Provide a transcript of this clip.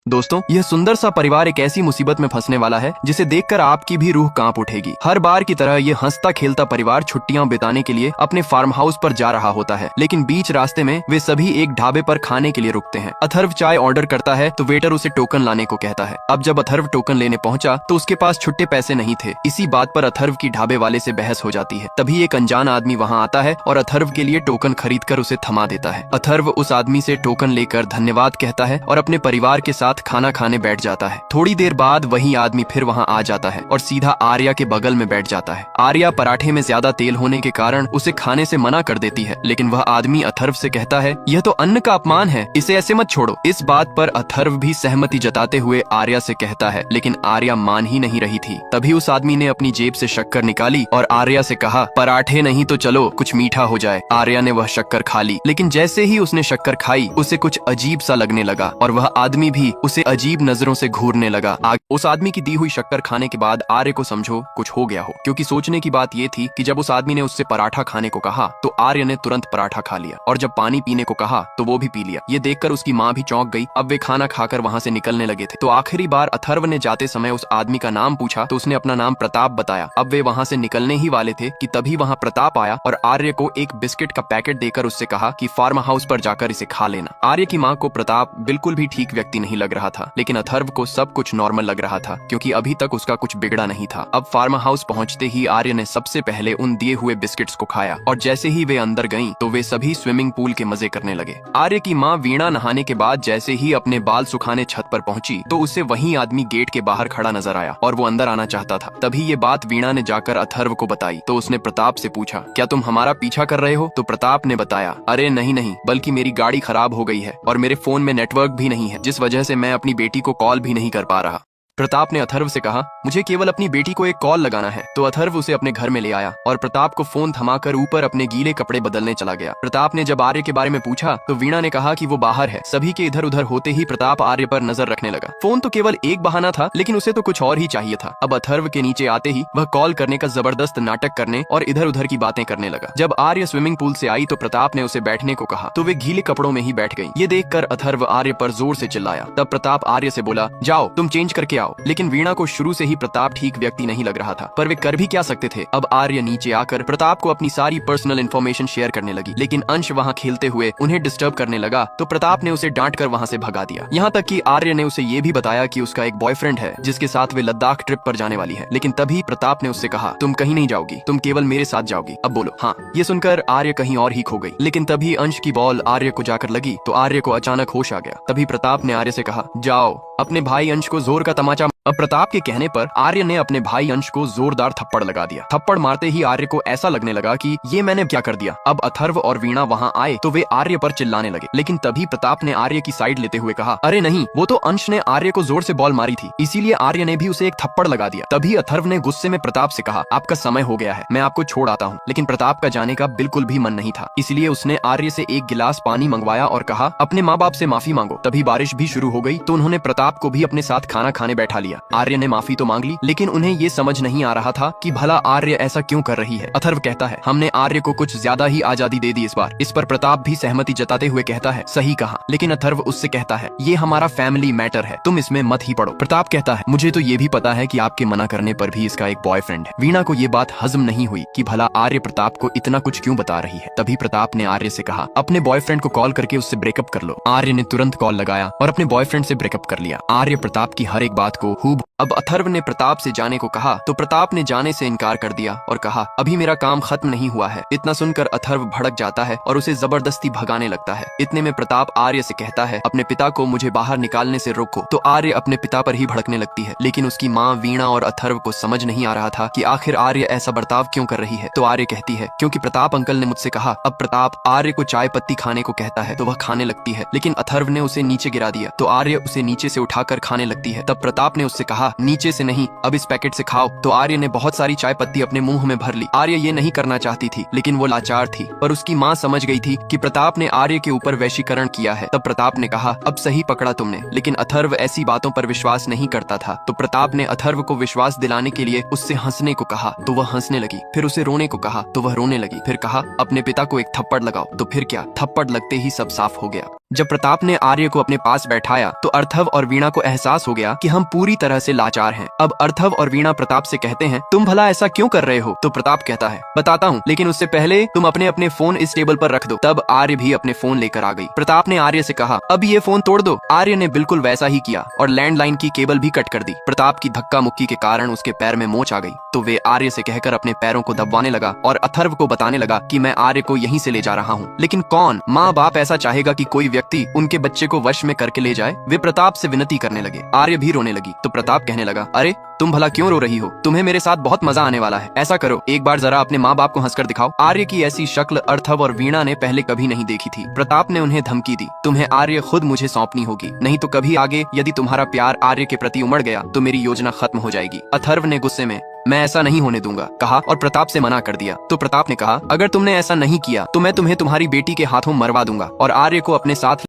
दोस्तों, यह सुंदर सा परिवार एक ऐसी मुसीबत में फंसने वाला है जिसे देखकर आपकी भी रूह कांप उठेगी। हर बार की तरह ये हंसता खेलता परिवार छुट्टियां बिताने के लिए अपने फार्म हाउस पर जा रहा होता है, लेकिन बीच रास्ते में वे सभी एक ढाबे पर खाने के लिए रुकते हैं। अथर्व चाय ऑर्डर करता है तो वेटर उसे टोकन लाने को कहता है। अब जब अथर्व टोकन लेने पहुंचा तो उसके पास छुट्टे पैसे नहीं थे। इसी बात पर अथर्व की ढाबे वाले से बहस हो जाती है। तभी एक अनजान आदमी वहां आता है और अथर्व के लिए टोकन खरीद कर उसे थमा देता है। अथर्व उस आदमी से टोकन लेकर धन्यवाद कहता है और अपने परिवार के साथ खाना खाने बैठ जाता है। थोड़ी देर बाद वही आदमी फिर वहां आ जाता है और सीधा आर्या के बगल में बैठ जाता है। आर्या पराठे में ज्यादा तेल होने के कारण उसे खाने से मना कर देती है, लेकिन वह आदमी अथर्व से कहता है, यह तो अन्न का अपमान है, इसे ऐसे मत छोड़ो। इस बात पर अथर्व भी सहमति जताते हुए आर्या से कहता है, लेकिन आर्या मान ही नहीं रही थी। तभी उस आदमी ने अपनी जेब से शक्कर निकाली और आर्या से कहा, पराठे नहीं तो चलो कुछ मीठा हो जाए। आर्या ने वह शक्कर खा ली, लेकिन जैसे ही उसने शक्कर खाई उसे कुछ अजीब सा लगने लगा और वह आदमी भी उसे अजीब नजरों से घूरने लगा। उस आदमी की दी हुई शक्कर खाने के बाद आर्य को समझो कुछ हो गया हो, क्योंकि सोचने की बात ये थी कि जब उस आदमी ने उससे पराठा खाने को कहा तो आर्य ने तुरंत पराठा खा लिया और जब पानी पीने को कहा तो वो भी पी लिया। ये देखकर उसकी माँ भी चौंक गई। अब वे खाना खाकर वहाँ से निकलने लगे थे तो आखिरी बार अथर्व ने जाते समय उस आदमी का नाम पूछा तो उसने अपना नाम प्रताप बताया। अब वे वहाँ से निकलने ही वाले थे कि तभी वहाँ प्रताप आया और आर्य को एक बिस्किट का पैकेट देकर उससे कहा कि फार्म हाउस पर जाकर इसे खा लेना। आर्य की माँ को प्रताप बिल्कुल भी ठीक व्यक्ति नहीं लग रहा था, लेकिन अथर्व को सब कुछ नॉर्मल लग रहा था क्योंकि अभी तक उसका कुछ बिगड़ा नहीं था। अब फार्म हाउस पहुंचते ही आर्य ने सबसे पहले उन दिए हुए बिस्किट्स को खाया और जैसे ही वे अंदर गईं तो वे सभी स्विमिंग पूल के मजे करने लगे। आर्य की माँ वीणा नहाने के बाद जैसे ही अपने बाल सुखाने छत पर पहुंची तो उसे वही आदमी गेट के बाहर खड़ा नजर आया और वो अंदर आना चाहता था। तभी ये बात वीणा ने जाकर अथर्व को बताई तो उसने प्रताप से पूछा, क्या तुम हमारा पीछा कर रहे हो? तो प्रताप ने बताया, अरे नहीं, बल्कि मेरी गाड़ी खराब हो गई है और मेरे फोन में नेटवर्क भी नहीं है, जिस वजह से मैं अपनी बेटी को कॉल भी नहीं कर पा रहा। प्रताप ने अथर्व से कहा, मुझे केवल अपनी बेटी को एक कॉल लगाना है। तो अथर्व उसे अपने घर में ले आया और प्रताप को फोन थमाकर ऊपर अपने गीले कपड़े बदलने चला गया। प्रताप ने जब आर्य के बारे में पूछा तो वीणा ने कहा कि वो बाहर है। सभी के इधर उधर होते ही प्रताप आर्य पर नजर रखने लगा। फोन तो केवल एक बहाना था, लेकिन उसे तो कुछ और ही चाहिए था। अब अथर्व के नीचे आते ही वह कॉल करने का जबरदस्त नाटक करने और इधर उधर की बातें करने लगा। जब आर्य स्विमिंग पूल से आई तो प्रताप ने उसे बैठने को कहा तो वे गीले कपड़ों में ही बैठ गई। ये देखकर अथर्व आर्य पर जोर से चिल्लाया। तब प्रताप आर्य से बोला, जाओ तुम चेंज करके आओ। लेकिन वीणा को शुरू से ही प्रताप ठीक व्यक्ति नहीं लग रहा था, पर वे कर भी क्या सकते थे। अब आर्य नीचे आकर प्रताप को अपनी सारी पर्सनल इन्फॉर्मेशन शेयर करने लगी, लेकिन अंश वहाँ खेलते हुए उन्हें डिस्टर्ब करने लगा तो प्रताप ने उसे डांट कर वहाँ से भगा दिया। यहाँ तक कि आर्य ने उसे ये भी बताया कि उसका एक बॉयफ्रेंड है जिसके साथ वे लद्दाख ट्रिप पर जाने वाली है। लेकिन तभी प्रताप ने उससे कहा, तुम कहीं नहीं जाओगी, तुम केवल मेरे साथ जाओगी। अब बोलो हाँ। ये सुनकर आर्य कहीं और ही खो गई, लेकिन तभी अंश की बॉल आर्य को जाकर लगी तो आर्य को अचानक होश आ गया। तभी प्रताप ने आर्य से कहा, जाओ अपने भाई अंश को जोर का तमाचा। अब प्रताप के कहने पर आर्य ने अपने भाई अंश को जोरदार थप्पड़ लगा दिया। थप्पड़ मारते ही आर्य को ऐसा लगने लगा कि ये मैंने क्या कर दिया। अब अथर्व और वीणा वहां आए तो वे आर्य पर चिल्लाने लगे, लेकिन तभी प्रताप ने आर्य की साइड लेते हुए कहा, अरे नहीं, वो तो अंश ने आर्य को जोर से बॉल मारी थी, इसीलिए आर्य ने भी उसे एक थप्पड़ लगा दिया। तभी अथर्व ने गुस्से में प्रताप से कहा, आपका समय हो गया है, मैं आपको छोड़ आता हूँ। लेकिन प्रताप का जाने का बिल्कुल भी मन नहीं था, इसलिए उसने आर्य से एक गिलास पानी मंगवाया और कहा, अपने माँ बाप से माफी मांगो। तभी बारिश भी शुरू हो गई तो उन्होंने प्रताप को भी अपने साथ खाना खाने बैठा लिया। आर्य ने माफी तो मांग ली, लेकिन उन्हें ये समझ नहीं आ रहा था कि भला आर्य ऐसा क्यों कर रही है। अथर्व कहता है, हमने आर्य को कुछ ज्यादा ही आजादी दे दी इस बार। इस पर प्रताप भी सहमति जताते हुए कहता है, सही कहा। लेकिन अथर्व उससे कहता है, ये हमारा फैमिली मैटर है, तुम इसमें मत ही पड़ो। प्रताप कहता है, मुझे तो ये भी पता है कि आपके मना करने पर भी इसका एक बॉयफ्रेंड है। वीणा को ये बात हजम नहीं हुई कि भला आर्य प्रताप को इतना कुछ क्यों बता रही है। तभी प्रताप ने आर्य से कहा, अपने बॉयफ्रेंड को कॉल करके उससे ब्रेकअप कर लो। आर्य ने तुरंत कॉल लगाया और अपने बॉयफ्रेंड से ब्रेकअप कर लिया। आर्य प्रताप की हर एक बात को खूब। अब अथर्व ने प्रताप से जाने को कहा तो प्रताप ने जाने से इनकार कर दिया और कहा, अभी मेरा काम खत्म नहीं हुआ है। इतना सुनकर अथर्व भड़क जाता है और उसे जबरदस्ती भगाने लगता है। इतने में प्रताप आर्य से कहता है, अपने पिता को मुझे बाहर निकालने से रोको। तो आर्य अपने पिता पर ही भड़कने लगती है, लेकिन उसकी माँ वीणा और अथर्व को समझ नहीं आ रहा था कि आखिर आर्य ऐसा बर्ताव क्यों कर रही है। तो आर्य कहती है, क्योंकि प्रताप अंकल ने मुझसे कहा। अब प्रताप आर्य को चाय पत्ती खाने को कहता है तो वह खाने लगती है, लेकिन अथर्व ने उसे नीचे गिरा दिया तो आर्य उसे नीचे से उठाकर खाने लगती है। तब प्रताप ने उससे कहा, नीचे से नहीं, अब इस पैकेट से खाओ। तो आर्य ने बहुत सारी चाय पत्ती अपने मुंह में भर ली। आर्य ये नहीं करना चाहती थी, लेकिन वो लाचार थी। पर उसकी माँ समझ गई थी कि प्रताप ने आर्य के ऊपर वैशीकरण किया है। तब प्रताप ने कहा, अब सही पकड़ा तुमने। लेकिन अथर्व ऐसी बातों पर विश्वास नहीं करता था। तो प्रताप ने अथर्व को विश्वास दिलाने के लिए उससे हंसने को कहा, तो वह हंसने लगी। फिर उसे रोने को कहा, तो वह रोने लगी। फिर कहा, अपने पिता को एक थप्पड़ लगाओ। तो फिर क्या, थप्पड़ लगते ही सब साफ हो गया। जब प्रताप ने आर्य को अपने पास बैठाया तो अर्थव और वीणा को एहसास हो गया कि हम पूरी तरह से लाचार हैं। अब अर्थव और वीणा प्रताप से कहते हैं, तुम भला ऐसा क्यों कर रहे हो? तो प्रताप कहता है, बताता हूँ, लेकिन उससे पहले तुम अपने अपने फोन इस टेबल पर रख दो। तब आर्य भी अपने फोन लेकर आ गई। प्रताप ने आर्य से कहा, अब ये फोन तोड़ दो। आर्य ने बिल्कुल वैसा ही किया और लैंडलाइन की केबल भी कट कर दी। प्रताप की धक्का मुक्की के कारण उसके पैर में मोच आ गई। तो वे आर्य से कहकर अपने पैरों को दबवाने लगा और अथर्व को बताने लगा कि मैं आर्य को यहीं से ले जा रहा हूँ। लेकिन कौन माँ बाप ऐसा चाहेगा कि कोई व्यक्ति उनके बच्चे को वश में करके ले जाए? वे प्रताप से विनती करने लगे। आर्य भी रोने लगी। तो प्रताप कहने लगा, अरे तुम भला क्यों रो रही हो? तुम्हें मेरे साथ बहुत मजा आने वाला है। ऐसा करो, एक बार जरा अपने माँ बाप को हंसकर दिखाओ। आर्य की ऐसी शक्ल अर्थव और वीणा ने पहले कभी नहीं देखी थी। प्रताप ने उन्हें धमकी दी, तुम्हें आर्य खुद मुझे सौंपनी होगी, नहीं तो कभी आगे यदि तुम्हारा प्यार आर्य के प्रति उमड़ गया तो मेरी योजना खत्म हो जाएगी। अथर्व ने गुस्से में, मैं ऐसा नहीं होने दूंगा, कहा और प्रताप से मना कर दिया। तो प्रताप ने कहा, अगर तुमने ऐसा नहीं किया तो मैं तुम्हें तुम्हारी बेटी के हाथों मरवा दूंगा और आर्य को अपने साथ